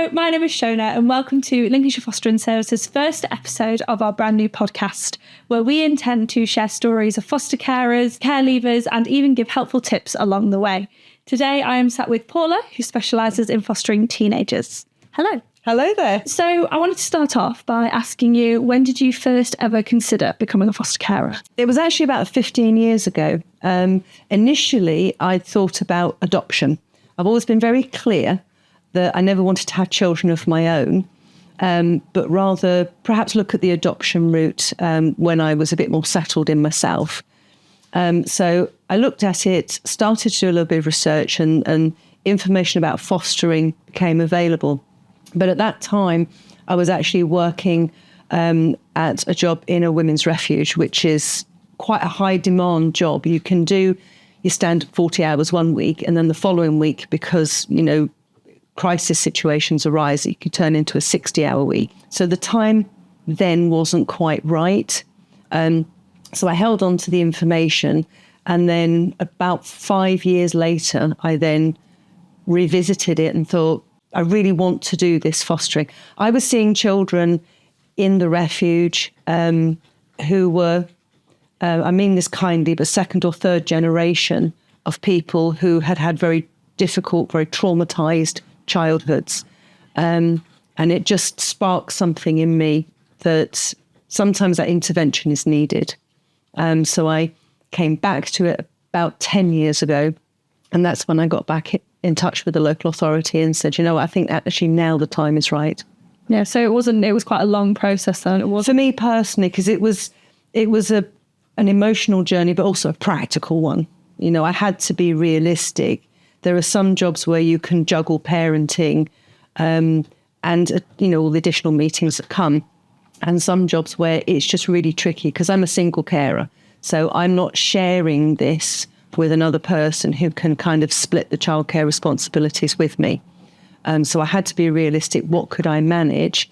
Hello, my name is Shona and welcome to Lincolnshire Fostering Services' first episode of our brand new podcast, where we intend to share stories of foster carers, care leavers and even give helpful tips along the way. Today I am sat with Paula, who specialises in fostering teenagers. Hello. Hello there. So I wanted to start off by asking you, when did you first ever consider becoming a foster carer? It was actually about 15 years ago. Initially, I thought about adoption. I've always been very clear that I never wanted to have children of my own, but rather perhaps look at the adoption route when I was a bit more settled in myself. So I looked at it, started to do a little bit of research, and information about fostering became available. But at that time, I was actually working at a job in a women's refuge, which is quite a high demand job. You can do your standard 40 hours one week, and then the following week, because, crisis situations arise, it could turn into a 60-hour week. So the time then wasn't quite right. So I held on to the information, and then about 5 years later, I then revisited it and thought, I really want to do this fostering. I was seeing children in the refuge who were, I mean this kindly, but second or third generation of people who had had very difficult, very traumatized childhoods. And it just sparked something in me that sometimes that intervention is needed. So I came back to it about 10 years ago, and that's when I got back in touch with the local authority and said, I think actually now the time is right. Yeah, so it was quite a long process then. It was for me personally, because it was an emotional journey, but also a practical one. I had to be realistic. There are some jobs where you can juggle parenting and all the additional meetings that come, and some jobs where it's just really tricky because I'm a single carer. So I'm not sharing this with another person who can kind of split the childcare responsibilities with me. So I had to be realistic. What could I manage,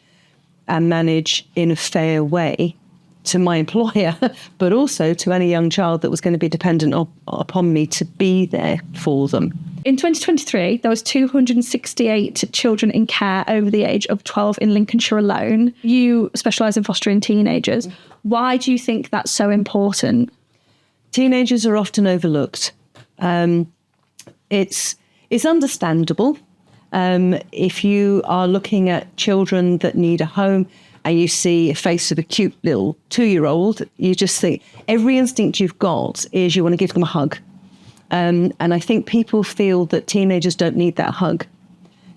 and manage in a fair way to my employer, but also to any young child that was going to be dependent upon me to be there for them. In 2023, there was 268 children in care over the age of 12 in Lincolnshire alone. You specialise in fostering teenagers. Why do you think that's so important? Teenagers are often overlooked. It's understandable. If you are looking at children that need a home and you see a face of a cute little 2-year-old, you just think every instinct you've got is you want to give them a hug. And I think people feel that teenagers don't need that hug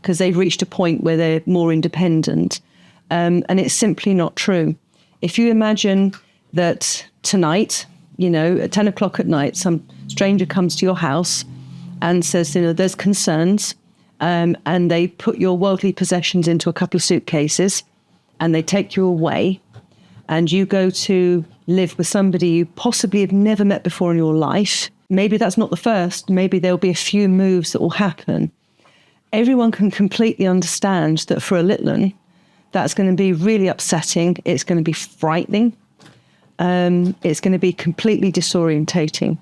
because they've reached a point where they're more independent. And it's simply not true. If you imagine that tonight, at 10 o'clock at night, some stranger comes to your house and says, there's concerns, and they put your worldly possessions into a couple of suitcases and they take you away, and you go to live with somebody you possibly have never met before in your life. Maybe that's not the first. Maybe there'll be a few moves that will happen. Everyone can completely understand that for a little one, that's going to be really upsetting. It's going to be frightening. It's going to be completely disorientating.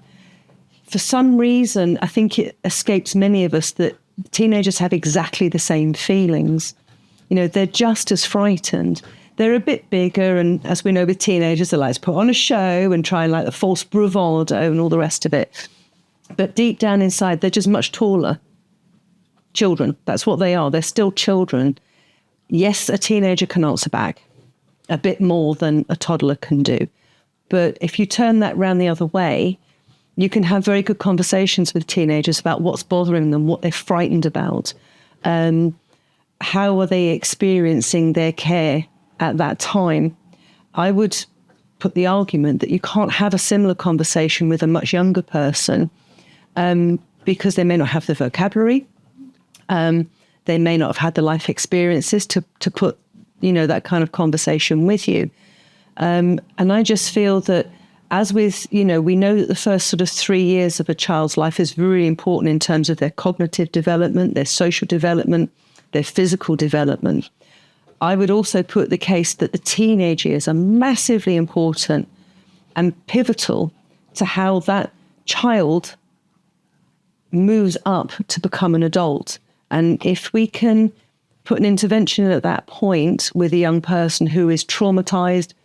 For some reason, I think it escapes many of us that teenagers have exactly the same feelings. They're just as frightened. They're a bit bigger, and as we know with teenagers, they like to put on a show and try and like the false bravado and all the rest of it. But deep down inside, they're just much taller. Children, that's what they are. They're still children. Yes, a teenager can answer back a bit more than a toddler can do. But if you turn that round the other way, you can have very good conversations with teenagers about what's bothering them, what they're frightened about, how are they experiencing their care at that time. I would put the argument that you can't have a similar conversation with a much younger person because they may not have the vocabulary, they may not have had the life experiences to put, that kind of conversation with you. And I just feel that as with, we know that the first sort of 3 years of a child's life is really important in terms of their cognitive development, their social development, their physical development. I would also put the case that the teenage years are massively important and pivotal to how that child moves up to become an adult. And if we can put an intervention in at that point with a young person who is traumatized,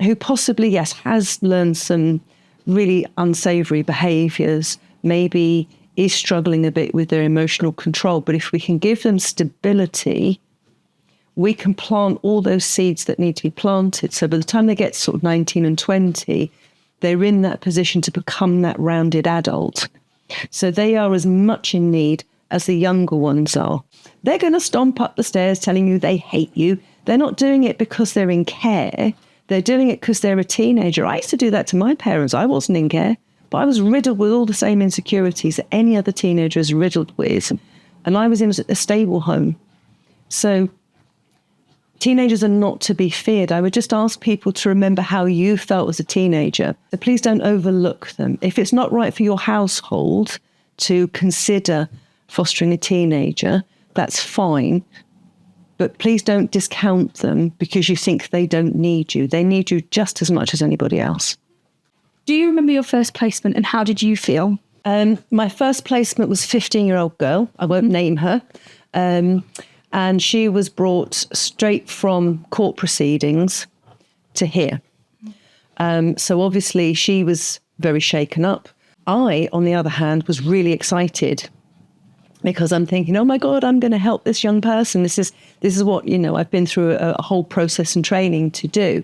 who possibly, yes, has learned some really unsavory behaviors, maybe is struggling a bit with their emotional control. But if we can give them stability, we can plant all those seeds that need to be planted. So by the time they get sort of 19 and 20, they're in that position to become that rounded adult. So they are as much in need as the younger ones are. They're going to stomp up the stairs telling you they hate you. They're not doing it because they're in care. They're doing it because they're a teenager. I used to do that to my parents. I wasn't in care, but I was riddled with all the same insecurities that any other teenager is riddled with. And I was in a stable home. So teenagers are not to be feared. I would just ask people to remember how you felt as a teenager. So please don't overlook them. If it's not right for your household to consider fostering a teenager, that's fine. But please don't discount them because you think they don't need you. They need you just as much as anybody else. Do you remember your first placement and how did you feel? My first placement was a 15-year-old girl. I won't name her. And she was brought straight from court proceedings to here. So obviously she was very shaken up. I, on the other hand, was really excited because I'm thinking, oh my God, I'm going to help this young person. This is what, I've been through a whole process and training to do.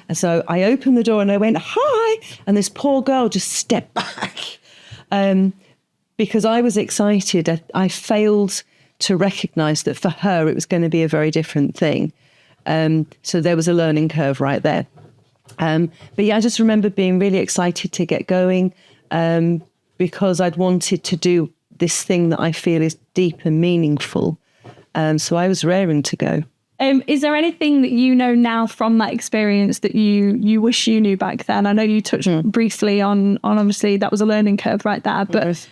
And so I opened the door and I went, hi. And this poor girl just stepped back because I was excited. I failed to recognize that for her, it was going to be a very different thing. So there was a learning curve right there. But yeah, I just remember being really excited to get going because I'd wanted to do this thing that I feel is deep and meaningful. So I was raring to go. Is there anything that you know now from that experience that you wish you knew back then? I know you touched briefly on obviously that was a learning curve right there, but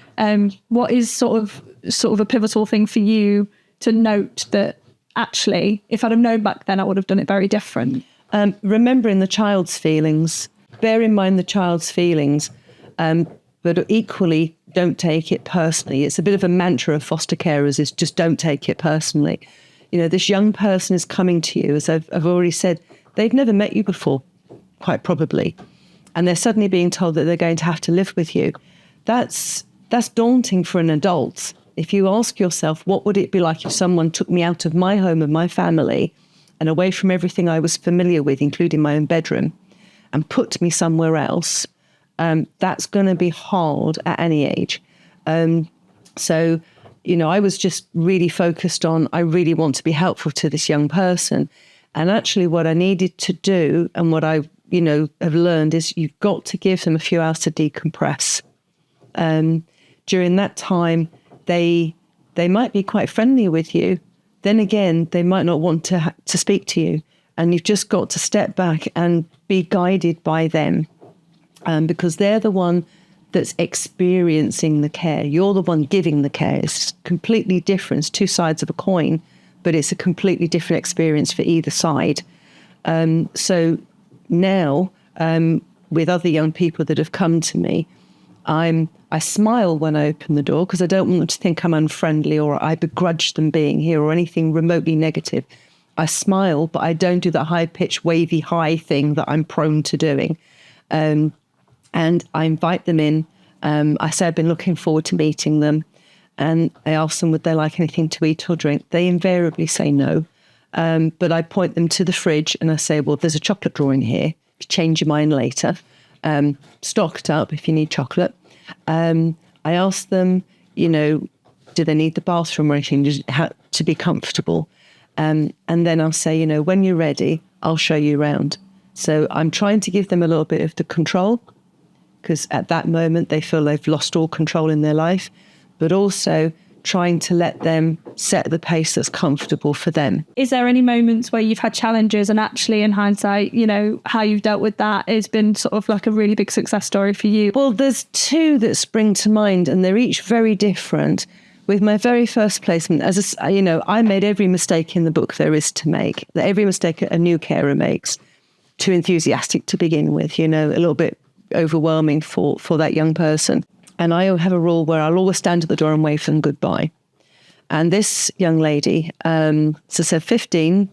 what is sort of a pivotal thing for you to note that actually, if I'd have known back then, I would have done it very different? Remembering the child's feelings, bear in mind the child's feelings, but equally don't take it personally. It's a bit of a mantra of foster carers is just don't take it personally. This young person is coming to you, as I've already said, they've never met you before, quite probably. And they're suddenly being told that they're going to have to live with you. That's daunting for an adult. If you ask yourself, what would it be like if someone took me out of my home and my family and away from everything I was familiar with, including my own bedroom, and put me somewhere else? That's going to be hard at any age. So I was just really focused on, I really want to be helpful to this young person. And actually what I needed to do and what I, have learned is you've got to give them a few hours to decompress. During that time, they might be quite friendly with you. Then again, they might not want to speak to you. And you've just got to step back and be guided by them because they're the one that's experiencing the care. You're the one giving the care. It's completely different. It's two sides of a coin, but it's a completely different experience for either side. So now, with other young people that have come to me, I smile when I open the door because I don't want them to think I'm unfriendly or I begrudge them being here or anything remotely negative. I smile, but I don't do that high-pitched, wavy high thing that I'm prone to doing. And I invite them in. I say I've been looking forward to meeting them. And I ask them, would they like anything to eat or drink? They invariably say no. But I point them to the fridge and I say, well, there's a chocolate drawer in here. Change your mind later. Stocked up if you need chocolate. I ask them, do they need the bathroom or anything to be comfortable? And then I'll say, when you're ready, I'll show you around. So I'm trying to give them a little bit of the control because at that moment they feel they've lost all control in their life, but also trying to let them set the pace that's comfortable for them. Is there any moments where you've had challenges and actually in hindsight, how you've dealt with that has been sort of like a really big success story for you? Well, there's two that spring to mind and they're each very different. With my very first placement, I made every mistake in the book there is to make, every mistake a new carer makes. Too enthusiastic to begin with, a little bit overwhelming for that young person. And I have a rule where I'll always stand at the door and wave them goodbye. And this young lady, so said 15,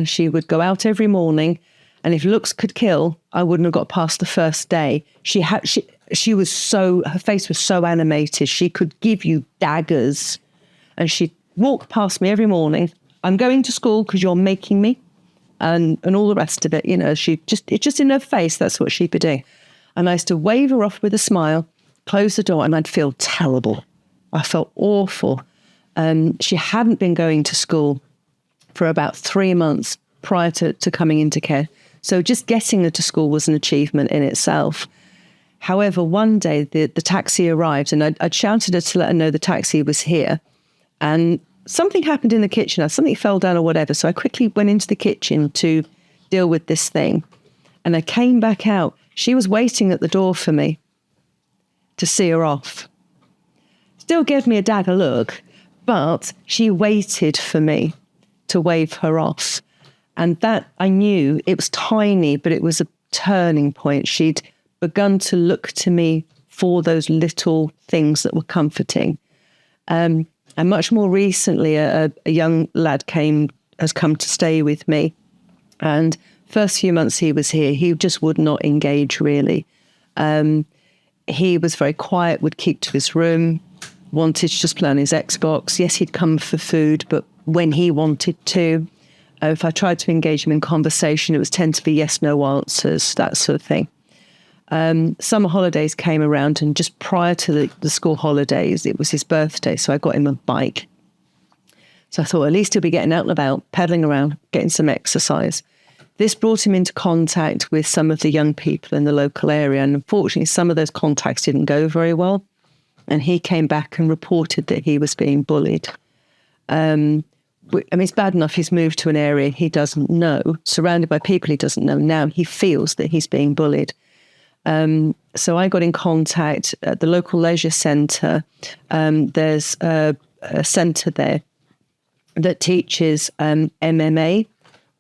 she would go out every morning, and if looks could kill, I wouldn't have got past the first day. She was so, her face was so animated. She could give you daggers, and she'd walk past me every morning. I'm going to school because you're making me, and all the rest of it. You know, it's just in her face. That's what she'd be doing. And I used to wave her off with a smile, close the door, and I'd feel terrible. I felt awful. She hadn't been going to school for about 3 months prior to coming into care. So just getting her to school was an achievement in itself. However, one day the taxi arrived, and I'd shouted her to let her know the taxi was here. And something happened in the kitchen. Something fell down or whatever. So I quickly went into the kitchen to deal with this thing. And I came back out. She was waiting at the door for me to see her off. Still gave me a dagger look, but she waited for me to wave her off. And that, I knew, it was tiny, but it was a turning point. She'd begun to look to me for those little things that were comforting. And much more recently, a young lad has come to stay with me. And first few months he was here, he just would not engage really. He was very quiet, would keep to his room, wanted to just play on his Xbox. Yes, he'd come for food, but when he wanted to. If I tried to engage him in conversation, it was tend to be yes, no answers, that sort of thing. Summer holidays came around, and just prior to the school holidays, it was his birthday, so I got him a bike. So I thought at least he'll be getting out and about, pedaling around, getting some exercise. This brought him into contact with some of the young people in the local area, and unfortunately some of those contacts didn't go very well, and he came back and reported that he was being bullied. I mean, it's bad enough he's moved to an area he doesn't know, surrounded by people he doesn't know. Now he feels that he's being bullied. So I got in contact at the local leisure centre. There's a centre there that teaches MMA,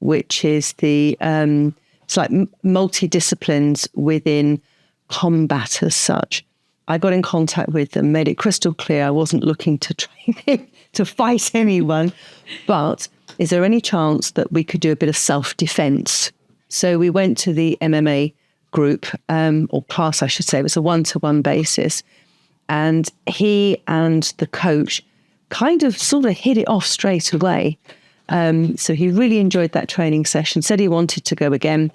which is it's like multidisciplines within combat as such. I got in contact with them, made it crystal clear I wasn't looking to train him to fight anyone, but is there any chance that we could do a bit of self-defense? So we went to the MMA group, or class, I should say. It was a one-to-one basis. And he and the coach kind of sort of hit it off straight away. So he really enjoyed that training session, said he wanted to go again.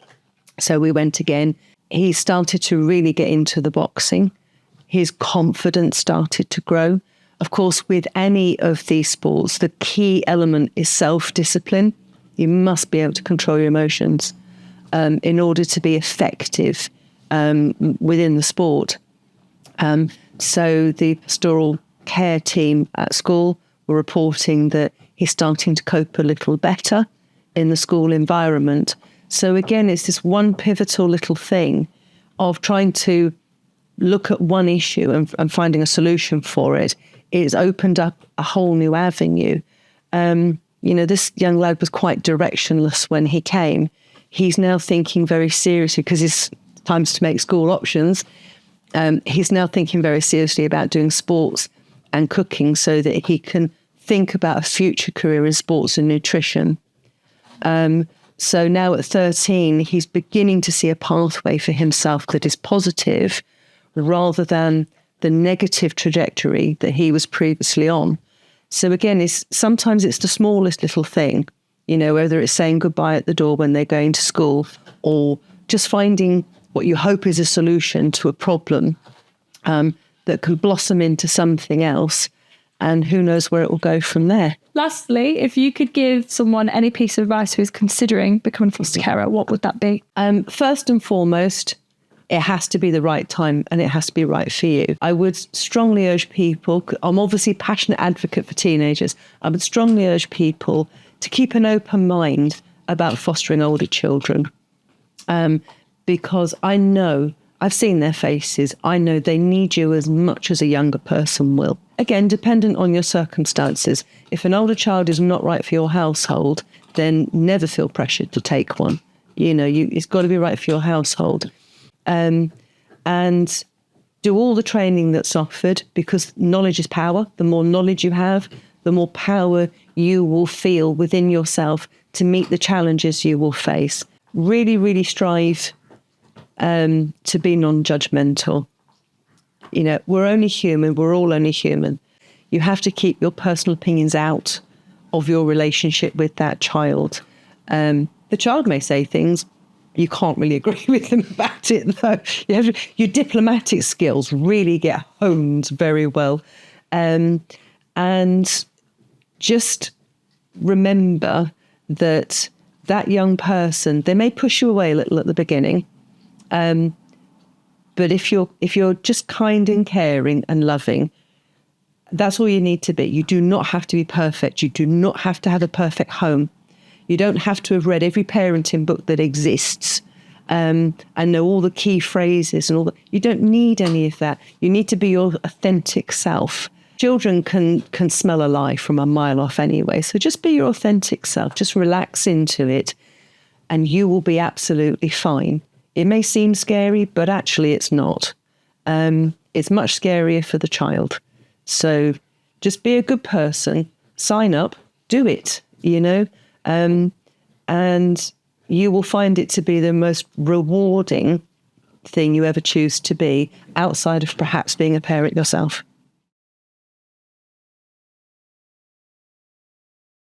So we went again. He started to really get into the boxing. His confidence started to grow. Of course, with any of these sports, the key element is self-discipline. You must be able to control your emotions in order to be effective within the sport. So the pastoral care team at school were reporting that he's starting to cope a little better in the school environment. So again, it's this one pivotal little thing of trying to look at one issue and finding a solution for it. It's opened up a whole new avenue. This young lad was quite directionless when he came. He's now thinking very seriously, because it's times to make school options. He's now thinking very seriously about doing sports and cooking so that he can think about a future career in sports and nutrition. So now at 13, he's beginning to see a pathway for himself that is positive rather than the negative trajectory that he was previously on. So again, sometimes it's the smallest little thing, whether it's saying goodbye at the door when they're going to school, or just finding what you hope is a solution to a problem that could blossom into something else, and who knows where it will go from there. Lastly, if you could give someone any piece of advice who's considering becoming a foster carer, what would that be? First and foremost, it has to be the right time, and it has to be right for you. I would strongly urge people, I'm obviously a passionate advocate for teenagers, I would strongly urge people to keep an open mind about fostering older children. Because I know, I've seen their faces, I know they need you as much as a younger person will. Again, dependent on your circumstances. If an older child is not right for your household, then never feel pressured to take one. It's got to be right for your household. And do all the training that's offered, because knowledge is power. The more knowledge you have, the more power you will feel within yourself to meet the challenges you will face. Really, really strive to be non-judgmental. You know, we're only human. We're all only human. You have to keep your personal opinions out of your relationship with that child. The child may say things, you can't really agree with them about it, though. Your diplomatic skills really get honed very well. And just remember that young person, they may push you away a little at the beginning. But if you're just kind and caring and loving, that's all you need to be. You do not have to be perfect. You do not have to have a perfect home. You don't have to have read every parenting book that exists and know all the key phrases and all that. You don't need any of that. You need to be your authentic self. Children can smell a lie from a mile off anyway. So just be your authentic self. Just relax into it and you will be absolutely fine. It may seem scary, but actually it's not. It's much scarier for the child. So just be a good person, sign up, do it, you know, and you will find it to be the most rewarding thing you ever choose to be outside of perhaps being a parent yourself.